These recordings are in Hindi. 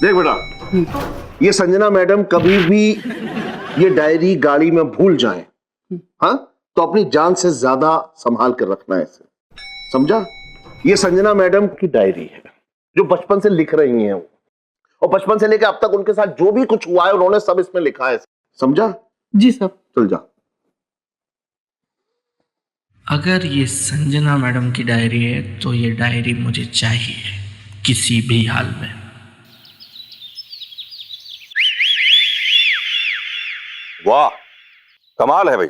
देख बेटा, ये संजना मैडम कभी भी ये डायरी गाड़ी में भूल जाए, हाँ, तो अपनी जान से ज्यादा संभाल कर रखना है इसे, समझा? ये संजना मैडम की डायरी है जो बचपन से लिख रही हैं वो, और बचपन से लेकर अब तक उनके साथ जो भी कुछ हुआ है उन्होंने सब इसमें लिखा है, समझा? जी सर। चल जा। अगर ये संजना मैडम की डायरी है तो ये डायरी मुझे चाहिए किसी भी हाल में। वाह, कमाल है भाई,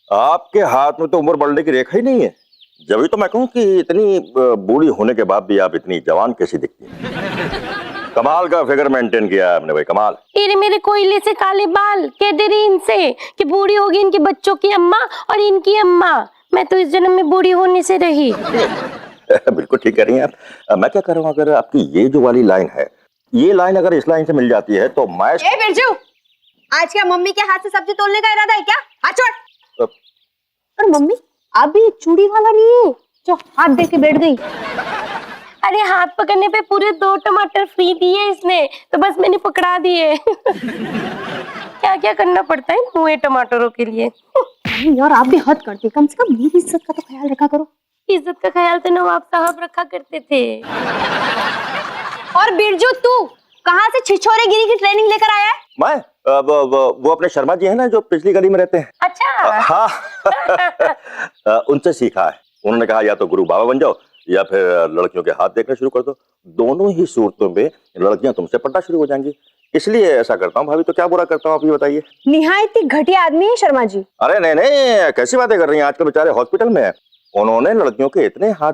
आपके हाथ में तो उम्र बढ़ने की रेखा ही नहीं है। जब तो मैं कहूं कि इतनी बूढ़ी होने के बाद भी आप इतनी जवान कैसी दिखती हैं। कमाल का फिगर मेंटेन किया है आपने भाई, कमाल। ये मेरे कोयले से काले बाल कह दे रही इनसे कि बूढ़ी होगी इनके बच्चों की अम्मा और इनकी अम्मा। मैं तो इस जन्म में बूढ़ी होने से रही। बिल्कुल ठीक कह रही हैं आप। मैं क्या कर रहा हूँ, अगर आपकी ये जो वाली लाइन है, ये लाइन अगर इस लाइन से मिल जाती है तो मैं बिरजू, आज क्या मम्मी के हाथ से सब्जी तोड़ने का इरादा है क्या? हाथ छोड़। और मम्मी अभी चूड़ी वाला नहीं है जो हाथ दे के बैठ गई। अरे हाथ पकड़ने पे पूरे 2 टमाटर फ्री दिए इसने, तो बस मैंने पकड़ा दिए। क्या क्या करना पड़ता है मुँहे टमाटरों के लिए। यार आप भी हद करती, कम से कम मेरी इज्जत का तो ख्याल रखा करो। इज्जत का ख्याल तो नवाब साहब रखा करते थे। और बिरजू तू कहाँ से छिछोरेगिरी की ट्रेनिंग लेकर आया है? मैं वो अपने शर्मा जी है ना जो पिछली गली में रहते हैं। अच्छा। हाँ। उनसे सीखा है। उन्होंने कहा या तो गुरु बाबा बन जाओ या फिर लड़कियों के हाथ देखना शुरू कर दो। दोनों ही सूरतों में लड़कियां तुमसे पढ़ना शुरू हो जाएंगी, इसलिए ऐसा करता हूँ। भाभी तो क्या बुरा करता हूँ आप ये बताइए। निहायत ही घटिया आदमी है शर्मा जी। अरे नहीं नहीं, कैसी बातें कर रही हैं, आजकल बेचारे हॉस्पिटल में है। उन्होंने लड़कियों के इतने हाथ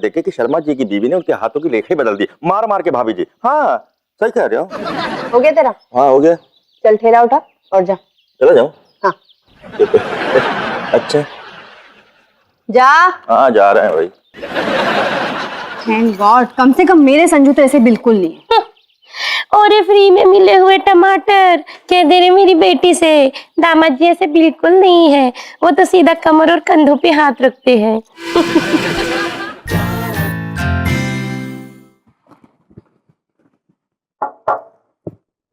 देखे कि शर्मा जी की बीवी ने उनके हाथों की रेखा बदल दी, मार मार के। भाभी जी हाँ सही कह रहे हो गया तेरा? हाँ हो गया। चल ठेला उठा और जा। चला जाओ? हाँ। अच्छा जा। हाँ जा रहे हैं भाई। थैंक गॉड, कम से कम मेरे संजू तो ऐसे बिल्कुल नहीं। और ये फ्री में मिले हुए टमाटर कह दे रहे मेरी बेटी से, दामाद जी ऐसे बिल्कुल नहीं है, वो तो सीधा कमर और कंधों पे हाथ रखते हैं।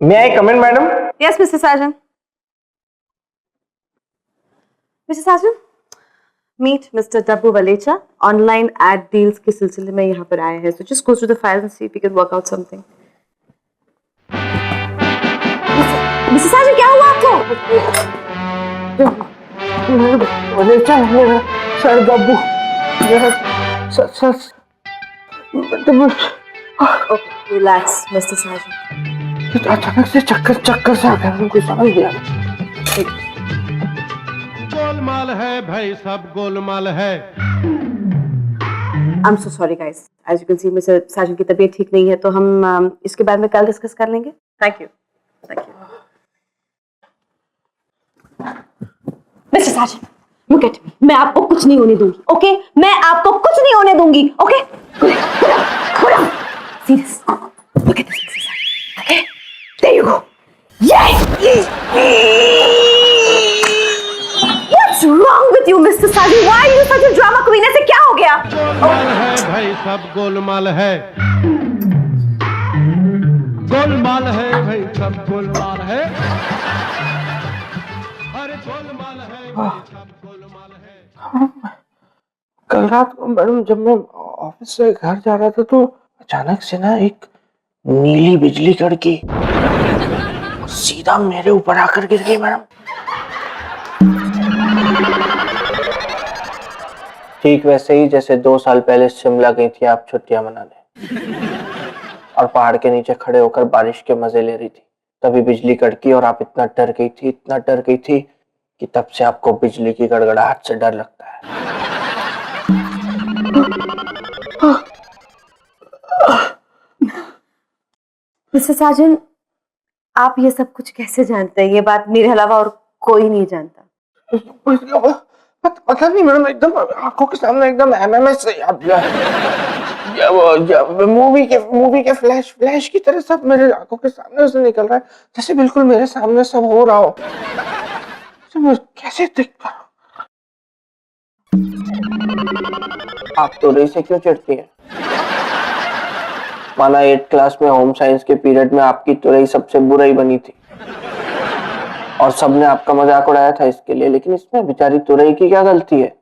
May I come in, madam? Yes, Mr. Sajan. Mr. Sajan, meet Mr. Dabbu Valecha. Online ad deals के सिलसिले में यहाँ पर आए हैं. So just go through the files and see if we can work out something. Mr. Sajan, क्या हुआ आपको? वलेचा मेरा सर दब्बू, मेरा सर Relax, Mr. Sajan. अचानक से चक्कर से आ गया, मुझे समझ गया। गोलमाल है भाई, सब गोलमाल है। I'm so sorry guys. As you can see, Mr. Sajan की तबीयत ठीक नहीं है, तो हम इसके बारे में कल डिस्कस कर लेंगे. Thank you. Thank you. Mr. Sajan, look at me. मैं आपको कुछ नहीं होने दूंगी, okay? मैं आपको कुछ नहीं होने दूंगी, okay? Serious. Look at this, Mr. Sajan. Okay? There you go. Yes! What's wrong with you, Mr. Sajan? Why are you such a drama queen? ऐसे क्या हो गया? गोलमाल है भाई, सब गोलमाल है। गोलमाल है भाई, सब गोलमाल है। अरे गोलमाल है भाई, सब गोलमाल है। कल रात को मैडम जब मैं ऑफिस से घर जा रहा था तो अचानक से ना एक नीली बिजली कड़की सीधा मेरे ऊपर आकर गिर गई मैडम। ठीक वैसे ही जैसे 2 साल पहले शिमला गई थी आप छुट्टियां मनाने और पहाड़ के नीचे खड़े होकर बारिश के मजे ले रही थी, तभी बिजली कड़की और आप इतना डर गई थी कि तब से आपको बिजली की गड़गड़ाहट से डर लगता है। मिस्टर साजन, आप ये सब कुछ कैसे जानते हैं? ये बात मेरे अलावा और कोई नहीं जानता। पता नहीं मैडम, एकदम आंखों के सामने एकदम एमएमएस से मूवी के फ्लैश की तरह सब मेरे आंखों के सामने से निकल रहा है, जैसे बिल्कुल मेरे सामने सब हो रहा हो। मैं कैसे देख पा रहा हूं? आप तो रही से क्यों चिढ़ती हैं? माना 8th क्लास में होम साइंस के पीरियड में आपकी तुरई सबसे बुराई बनी थी और सबने आपका मजाक उड़ाया था इसके लिए, लेकिन इसमें बेचारी तुरई की क्या गलती है?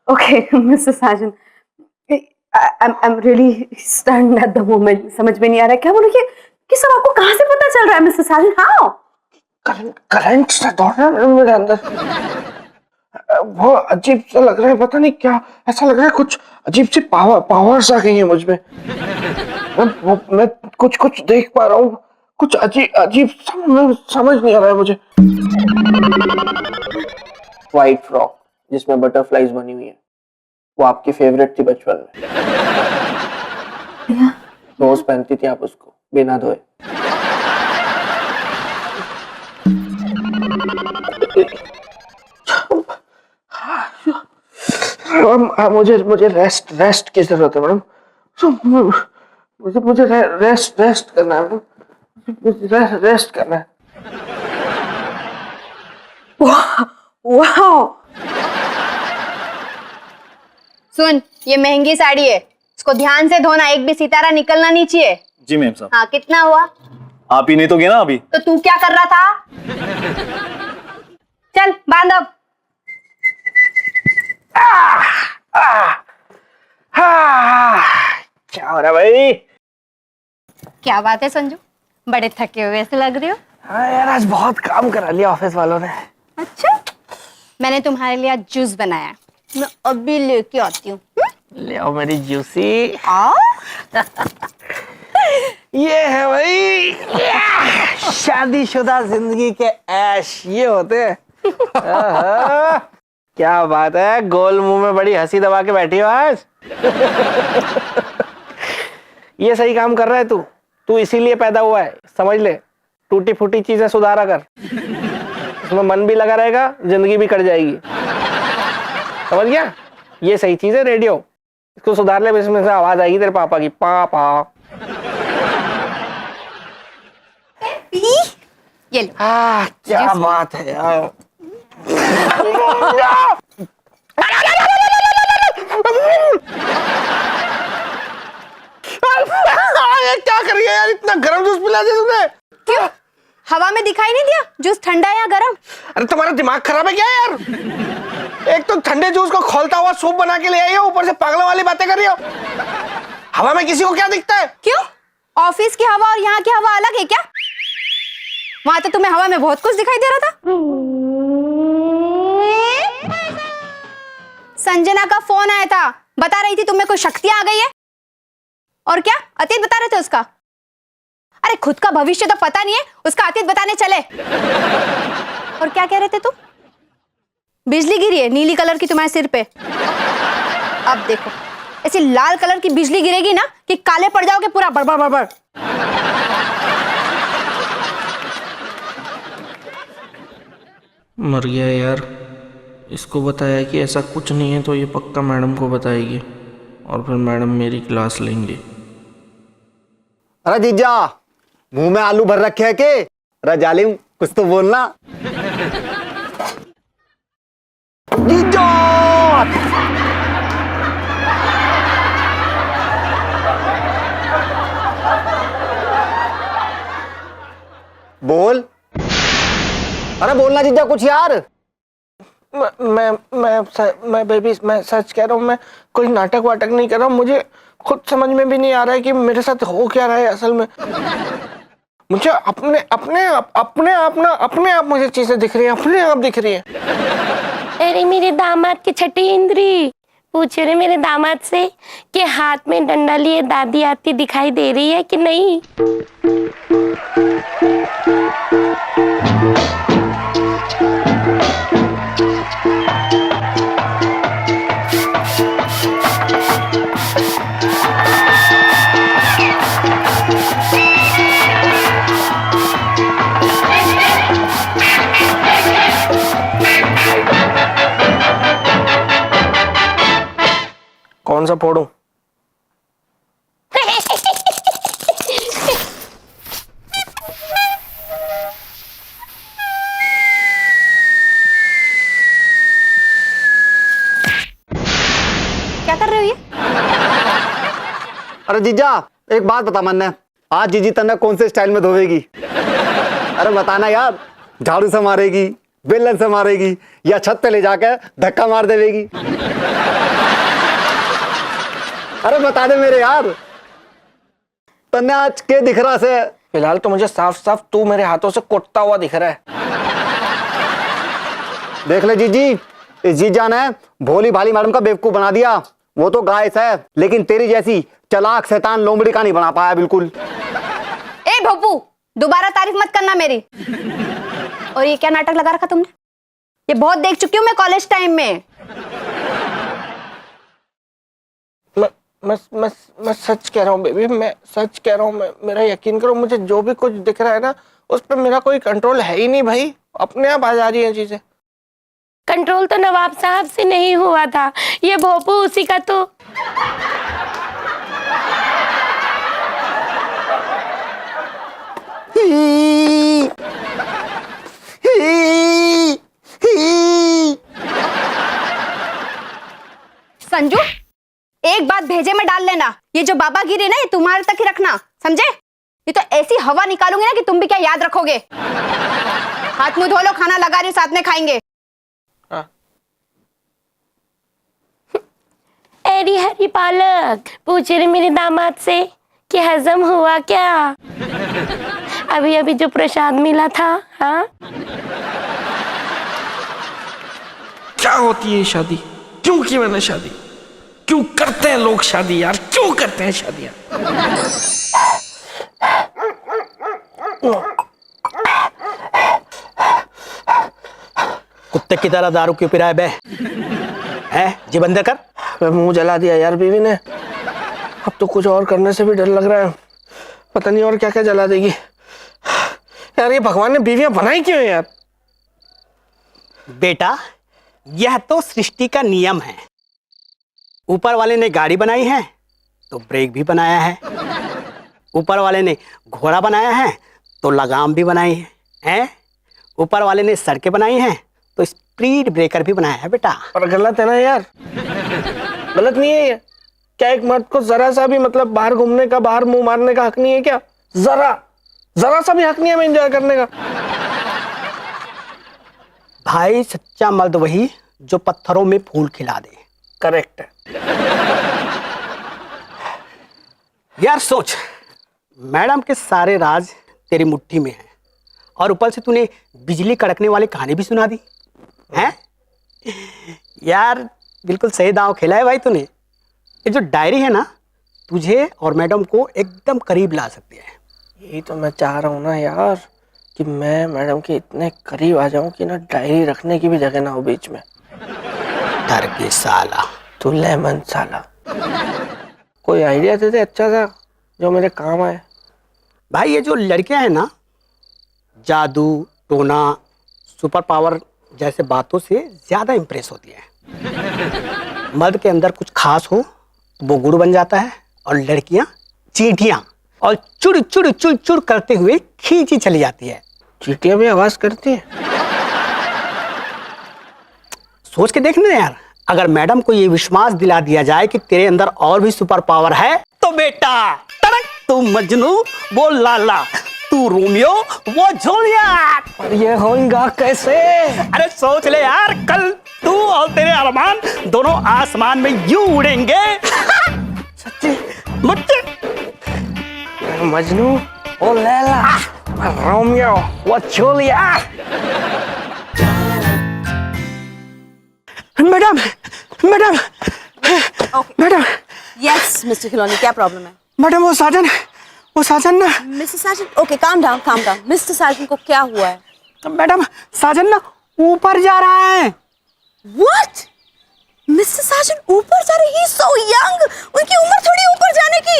Okay, Mr. Sajan, I'm really stunned at the moment. समझ में नहीं आ रहा है क्या बोलूं कि सब आपको कहाँ से पता चल रहा है, Mr. Sajan? How? करंट सा दौड़ रहा है मेरे अंदर। वो अजीब सा लग रहा है, पता नहीं क्या, ऐसा लग रहा है कुछ अजीब सी पावर्स आ गई है मुझ में। मैं कुछ देख पा रहा हूँ, कुछ अजीब समझ नहीं आ रहा है मुझे। व्हाइट फ्रॉक जिसमें बटरफ्लाईज बनी हुई है, वो आपकी फेवरेट थी बचपन में। रोज पहनती थी आप उसको बिना धोए। मुझे रेस्ट की जरूरत है मैडम। मुझे रेस्ट करना है मैडम, मुझे रेस्ट करना है। वाह! सुन, ये महंगी साड़ी है, इसको ध्यान से धोना, एक भी सितारा निकलना नहीं चाहिए। जी मैम साहब। हाँ, कितना हुआ? आप ही नहीं तो गए ना अभी। तो तू क्या कर रहा था? चल बांध अब। क्या हो रहा है भाई? क्या बात है संजू, बड़े थके हुए ऐसे लग रहे हो। हाँ यार, आज बहुत काम करा लिया ऑफिस वालों ने। अच्छा, मैंने तुम्हारे लिए आज जूस बनाया, मैं अभी लेके आती हूँ। ले आओ मेरी जूसी। आओ। ये है भाई शादीशुदा जिंदगी के ऐश, ये होते हैं। क्या बात है, गोल मुंह में बड़ी हंसी दबा के बैठी हो आज। ये सही काम कर रहा है तू इसीलिए पैदा हुआ है, समझ ले। टूटी फूटी चीजें सुधारा कर, इसमें मन भी लगा रहेगा, जिंदगी भी कट जाएगी, समझ गया? ये सही चीज है रेडियो, इसको सुधार ले, इसमें से आवाज आएगी तेरे पापा की, पापा। ये लो। क्या बात है यार। क्या कर रही है यार, इतना गर्म जूस पिला दिया तुमने। क्यों, हवा में दिखाई नहीं दिया जूस ठंडा है या गर्म? अरे तुम्हारा दिमाग खराब है क्या यार? एक तो ठंडे जूस को खोलता हुआ सूप बना के ले आई हो, ऊपर से पागलों वाली बातें कर रही हो। हवा में किसी को क्या दिखता है? क्यों, ऑफिस की हवा और यहाँ की हवा अलग है क्या? वहां तो तुम्हें हवा में बहुत कुछ दिखाई दे रहा था। संजना का फोन आया था, बता रही थी तुम्हें कोई शक्ति आ गई है। और क्या अतीत बता रहे थे उसका? अरे खुद का भविष्य तो पता नहीं है, उसका अतीत बताने चले। और क्या कह रहे थे तुम? बिजली गिरी है नीली कलर की तुम्हारे सिर पे। अब देखो, ऐसी लाल कलर की बिजली गिरेगी ना कि काले पड़ जाओगे पूरा, बड़बड़ बड़बड़। मर गया यार। इसको बताया कि ऐसा कुछ नहीं है तो ये पक्का मैडम को बताएगी और फिर मैडम मेरी क्लास लेंगे। अरे जीजा, मुंह में आलू भर रखे है के? अरे जालिम, कुछ तो बोलना। जीजा! बोल, अरे बोलना जीजा कुछ यार। मैं बेबी, मैं सच कह रहा हूँ, मैं कोई नाटक वाटक नहीं कर रहा हूँ। मुझे खुद समझ में भी नहीं आ रहा है कि मेरे साथ हो क्या रहा है असल में। मुझे अपने आप मुझे चीजें दिख रही हैं, अपने आप दिख रही हैं। अरे मेरे दामाद की छठी इंद्री, पूछ रहे मेरे दामाद से कि हाथ में डंडा लिए दादी आती दिखाई दे रही है कि नहीं। कौन सा फोड़ूं? रही है? अरे जीजा एक बात बता मन्ने, आज जीजी तन्ने कौन से स्टाइल में धोएगी? अरे बताना यार, झाड़ू से मारेगी, बेलन से मारेगी, या छत पे ले जाकर धक्का मार देवेगी? अरे बता दे मेरे यार, तन्ने आज के दिख रहा से? फिलहाल तो मुझे साफ साफ तू मेरे हाथों से कुटता हुआ दिख रहा है। देख ले जीजी, इस जीजा ने भोली भाली मैडम का बेवकूफ बना दिया। वो तो गाइस है, लेकिन तेरी जैसी चालाक शैतान लोमड़ी का नहीं बना पाया बिल्कुल। ए भोपू, दोबारा तारीफ मत करना मेरी। और ये क्या नाटक लगा रखा तुमने? ये बहुत देख चुकी हूँ मैं कॉलेज टाइम में। मैं सच कह रहा हूँ बेबी, मैं सच कह रहा हूँ। मेरा यकीन करो, मुझे जो भी कुछ दिख रहा है ना, उस पर मेरा कोई कंट्रोल है ही नहीं भाई। अपने आप आ जा रही है चीजें। कंट्रोल तो नवाब साहब से नहीं हुआ था, ये भोपू उसी का तो। संजू, एक बात भेजे में डाल लेना, ये जो बाबागिरी ना ये तुम्हारे तक ही रखना, समझे? ये तो ऐसी हवा निकालूंगी ना कि तुम भी क्या याद रखोगे। हाथ मुंह धो लो, खाना लगा रही हूं, साथ में खाएंगे। एरी हरी पालक पूछ रही मेरे दामाद से कि हजम हुआ क्या? अभी अभी जो प्रसाद मिला था। हाँ, क्या होती है शादी? क्यों की मैंने शादी? क्यों करते हैं लोग शादी यार? क्यों करते हैं शादियां? कुत्ते की तरह दारू क्यों पी रहा है बे? हैं? जी बंद कर। मुंह जला दिया यार बीवी ने। अब तो कुछ और करने से भी डर लग रहा है, पता नहीं और क्या क्या जला देगी यार। ये भगवान ने बीवियां बनाई क्यों है यार? बेटा, यह तो सृष्टि का नियम है। ऊपर वाले ने गाड़ी बनाई है तो ब्रेक भी बनाया है, ऊपर वाले ने घोड़ा बनाया है तो लगाम भी बनाई है, हैं? ऊपर वाले ने सड़कें बनाई हैं तो स्पीड ब्रेकर भी बनाया है बेटा। और गलत है ना यार? गलत नहीं है ये? क्या एक मर्द को जरा सा भी मतलब बाहर घूमने का, बाहर मुंह मारने का हक नहीं है क्या? जरा सा भी हक नहीं है हमें एंजॉय करने का? भाई सच्चा मर्द वही जो पत्थरों में फूल खिला दे। करेक्ट है यार। सोच, मैडम के सारे राज तेरी मुट्ठी में हैं और ऊपर से तूने बिजली कड़कने वाली कहानी भी सुना दी हैं? यार बिल्कुल सही दांव खेला है भाई तूने। ये जो डायरी है ना, तुझे और मैडम को एकदम करीब ला सकती है। यही तो मैं चाह रहा हूँ ना यार, कि मैं मैडम के इतने करीब आ जाऊं कि ना डायरी रखने की भी जगह ना हो बीच में। डर के साला, तू लेमन साला, कोई आइडिया दे दे अच्छा सा जो मेरे काम आए। भाई ये जो लड़कियां हैं ना, जादू टोना सुपर पावर जैसे बातों से ज्यादा इंप्रेस होती है। मर्द के अंदर कुछ खास हो तो वो गुड़ बन जाता है और लड़कियां चींटियां और चुड़ चुड़ चुड़ चुड़ करते हुए खींची चली जाती है। चींटियां भी आवाज करती है? सोच के देखना यार, अगर मैडम को ये विश्वास दिला दिया जाए कि तेरे अंदर और भी सुपर पावर है तो बेटा तड़क, तू मजनू वो लाला, तू रोमियो वो जूलियट। और ये होगा कैसे? अरे सोच ले यार, कल तू और तेरे अरमान दोनों आसमान में यूं उड़ेंगे। सच्ची? मुझे मजनू ओ लैला, रोमियो वो Juliet. Madam madam madam. Yes mister Khilauni, क्या प्रॉब्लम है? मैडम वो साजन ना। Mister Sajan, okay calm down calm down. Mister Sajan को क्या हुआ है? मैडम साजन ना ऊपर जा रहा है। व्हाट? मिस्टर साजन ऊपर जा रहे? ही इज सो यंग, उनकी उम्र थोड़ी ऊपर जाने की।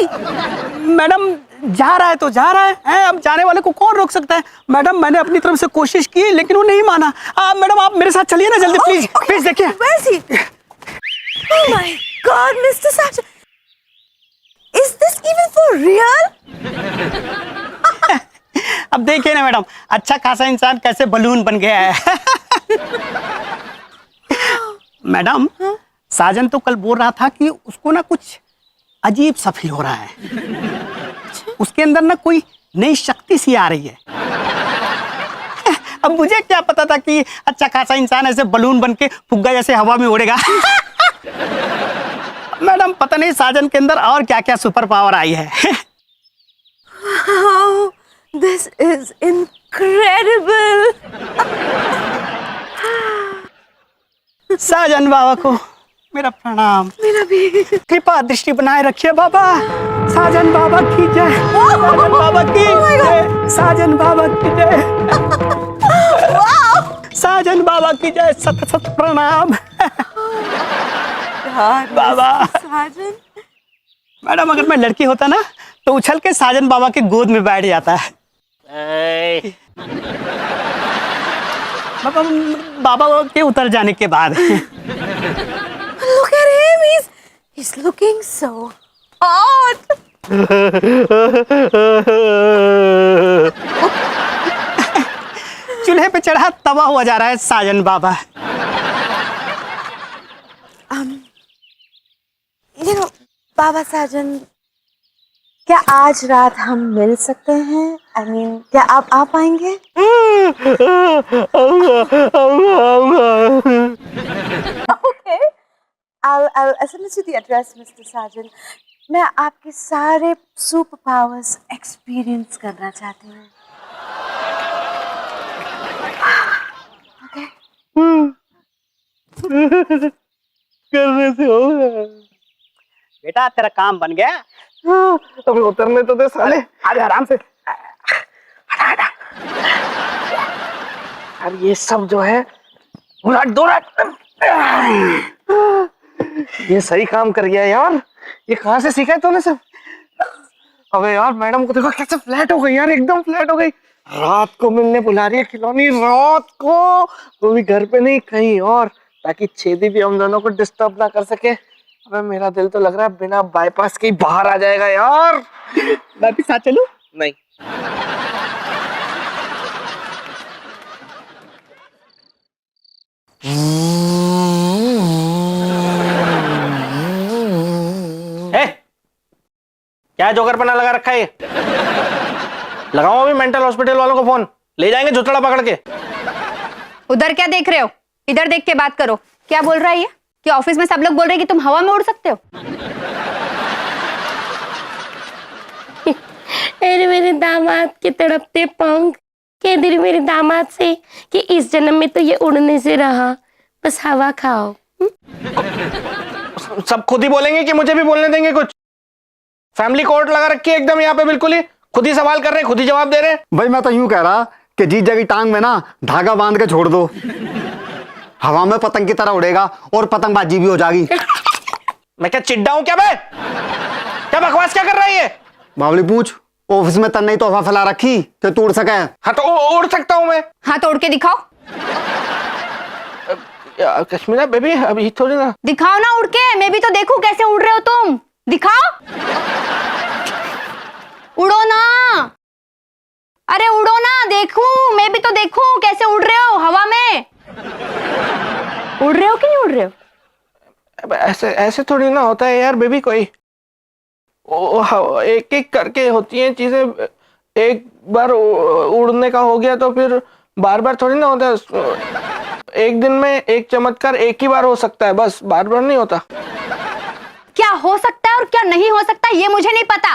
मैडम जा रहा है तो जा रहा है, अब जाने वाले को कौन रोक सकता है? मैडम मैंने अपनी तरफ से कोशिश की लेकिन वो नहीं माना। मैडम आप मेरे साथ चलिए ना जल्दी, प्लीज प्लीज देखिए। Where is he? Oh my God, Mr. Sajan, is this even for real? अब देखिए ना मैडम, अच्छा खासा इंसान कैसे बलून बन गया है। मैडम साजन तो कल बोल रहा था कि उसको ना कुछ अजीब सा फील हो रहा है। उसके अंदर ना कोई नई शक्ति सी आ रही है। अब मुझे क्या पता था कि अच्छा खासा इंसान ऐसे बलून बन के फुग्गा जैसे हवा में उड़ेगा। मैडम पता नहीं साजन के अंदर और क्या क्या सुपर पावर आई है। Wow, this is incredible. साजन बाबा को मेरा प्रणाम। मेरा भी। कृपा दृष्टि बनाए रखिए बाबा। साजन बाबा की जय। साजन बाबा की जय। साजन बाबा की जय। साजन बाबा की जय। सत सत प्रणाम बाबा। साजन। मैडम अगर मैं लड़की होता ना तो उछल के साजन बाबा के गोद में बैठ जाता है। बाबा के उतर जाने के बाद। Look at him. He's looking so hot. चूल्हे पे चढ़ा तवा हुआ जा रहा है साजन बाबा। बाबा साजन, क्या आज रात हम मिल सकते हैं? I mean, क्या आप आ पाएंगे? Okay. I'll SMS you the address, Mr. Sajan. मैं आपके सारे सुपर पावर्स एक्सपीरियंस करना चाहती हूँ। करने से होगा। बेटा तेरा काम बन गया। अबे उतरने तो दे साले। आज आराम से। यार ये सब जो है उलट दो ये सही काम कर गया यार। ये कहाँ से सीखा है तूने सब? अबे यार मैडम को देखो कैसे फ्लैट हो गई यार, एकदम फ्लैट हो गई। रात को मिलने बुला रही है खिलौनी, रात को, वो भी घर पे नहीं कहीं और, ताकि छेदी भी हम दोनों को डिस्टर्ब ना कर सके। अबे मेरा दिल तो लग रहा है बिना बाईपास के ही बाहर आ जाएगा यार। मैं भी साथ चलूं? नहीं। क्या जोकर पना लगा रखा है? लगाओ अभी मेंटल हॉस्पिटल वालों को फोन, ले जाएंगे झुतड़ा पकड़ के। उधर क्या देख रहे हो? इधर देख के बात करो। क्या बोल रहा है ये कि ऑफिस में सब लोग बोल रहे हैं कि तुम हवा में उड़ सकते हो? अरे मेरे दामाद के तड़पते पंख, कह दे रही मेरे दामाद से कि इस जन्म में तो ये उड़ने से रहा, बस हवा खाओ। सब खुद ही बोलेंगे कि मुझे भी बोलने देंगे कुछ? फैमिली कोर्ट लगा रखी है एकदम यहाँ पे, बिल्कुल ही खुद ही सवाल कर रहे हैं, खुद ही जवाब दे रहे हैं। भाई मैं तो यूं कह रहा कि जीजा की टांग में ना धागा बांध के छोड़ दो, हवा में पतंग की तरह उड़ेगा और पतंगबाजी भी हो जाएगी। मैं क्या चिड्डा हूं क्या? मैं क्या बकवास क्या कर रहा है ये? बावली पूछ, ऑफिस में तन्ने ही तोहफा फैला रखी कि तू उड़ सके? हाँ तो उड़ सकता हूं मैं। हाँ तो उड़ के दिखाओ। कश्मीरा बेबी अभी थोड़ी ना। दिखाओ ना उड़ के, मैं भी तो देखूं कैसे उड़ रहे हो तुम। दिखाओ, उड़ो ना। अरे उड़ो ना, देखूं, मैं भी तो देखूं कैसे उड़ रहे हो हवा में। उड़ रहे हो कि नहीं उड़ रहे हो? ऐसे ऐसे थोड़ी ना होता है यार बेबी, कोई एक एक करके होती हैं चीजें। एक बार उड़ने का हो गया तो फिर बार बार थोड़ी ना होता है। एक दिन में एक चमत्कार एक ही बार हो सकता है, बस बार बार नहीं होता। क्या हो सकता है और क्या नहीं हो सकता ये मुझे नहीं पता,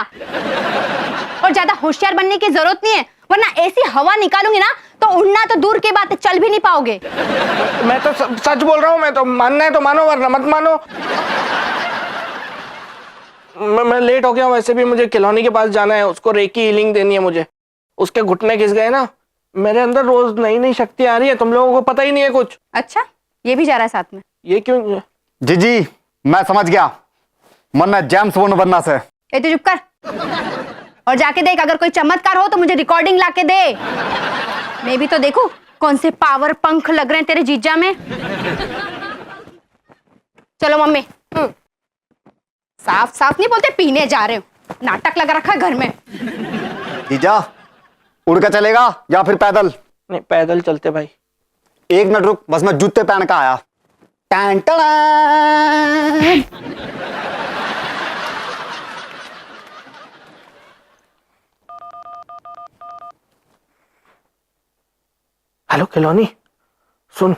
और ज्यादा होशियार बनने की जरूरत नहीं है, वरना ऐसी हवा निकालूंगी ना तो उड़ना तो दूर की बात है, चल भी नहीं पाओगे। मैं तो सच बोल रहा हूँ, मैं तो मानना है तो मानो वरना मत मानो। मैं लेट हो गया हूँ, वैसे भी मुझे खिलौनी के पास जाना है, उसको रेकी हीलिंग देनी है मुझे। उसके घुटने घिस गए ना, मेरे अंदर रोज नई नई शक्ति आ रही है, तुम लोगों को पता ही नहीं है कुछ। अच्छा, ये भी जा रहा है साथ में? ये क्यों? जी मैं समझ गया, मन में जेम्स बॉन्ड बनना से। ए तू चुप कर और जाके देख, अगर कोई चमत्कार हो तो मुझे रिकॉर्डिंग लाके दे, मैं भी तो देखूं कौन से पावर पंख लग रहे हैं तेरे जीजा में। चलो मम्मी। साफ साफ नहीं बोलते, पीने जा रहे हो, नाटक लगा रखा है घर में। जीजा उड़ के चलेगा या फिर पैदल? नहीं पैदल चलते भाई। एक मिनट रुक, बस मैं जूते पहन के आया। टन टन। हेलो खिलौनी, सुन